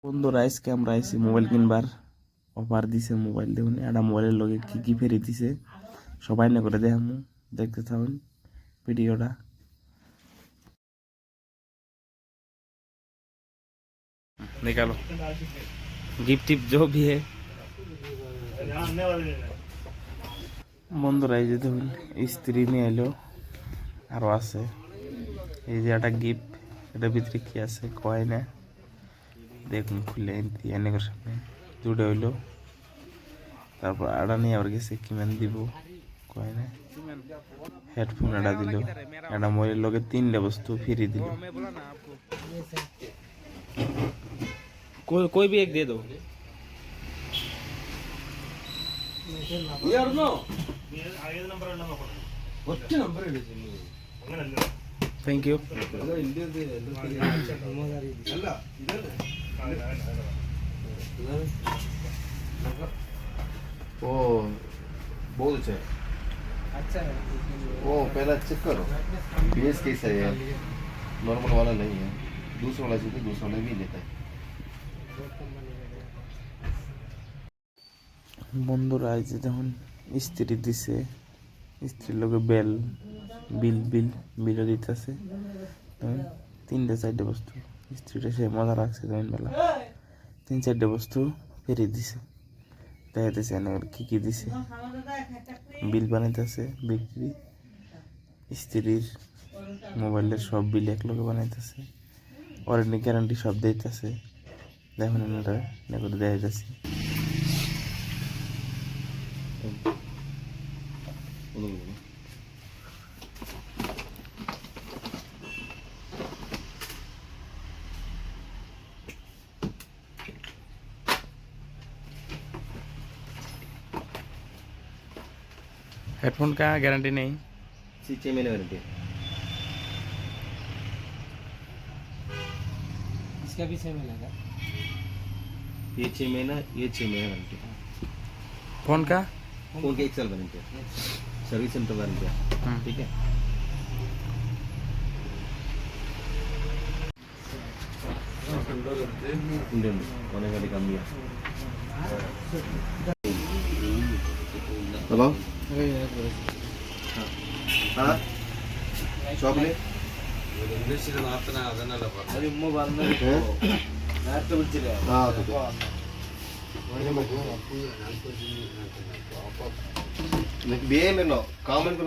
বন্ধুরা আজকে আমরা আইছি মোবাইল কিনবার। অফার দিছে মোবাইল, দেখুন একটা মোবাইলের লগে কি কি ফেরি দিছে সবাই না করে দেখামু, দেখতে থাকুন ভিডিওটা। निकालो गिफ्ट टिप जो भी है। বন্ধুরা এই যে দেখুন স্ত্রী নিয়ে এলো, আরো আছে এই যে একটা গিফট, এটার ভিতরে কি আছে কয় না, দেখুন খুলে এনে করে সামনে দুটো হইলো। তারপর আড়া নিয়ে আবার গেছে কিমান দিব কয় না, হেডফোন আড়া দিল, একটা মোবাইলের লগে তিনটা বস্তু ফ্রি দিল। कोई भी एक दे दो यार। No thank you. वो बहुत अच्छा है। अच्छा है वो पहला चेक करो बेस कैसा है, नॉर्मल वाला नहीं है, दूसरा वाला चाहिए, दूसरा वाला भी लेता है। বন্ধুরা এই যে দেখুন স্ত্রী দিছে, স্ত্রীর লগে বেল বিল বিল বিলও দিতেছে। তিনটে চারটে বস্তু স্ত্রীটা সে মজা রাখছে, যেমন বেলা তিন চারটে বস্তু ফেরি দিছে। দেখাইতেছে কি কি দিছে, বিল বানাইতেছে বিক্রি, স্ত্রীর মোবাইলের সব বিল এক লগে বানাইতেছে, ওয়ারেন্টি গ্যারান্টি সব দিতেছে। দেখুন এটা করে দেখাইতেছি। हेडफोन का गारंटी नहीं, 6 महीने वारंटी है। इसका भी सेम मिलेगा। ये 6 महीना, ये 6 महीने वारंटी है। फोन का फोन के 1 साल वारंटी है, सर्विस सेंटर वारंटी है। ठीक है। इंडियन होने वाली कमी है। हेलो हाँ चॉकलेट కామెంట్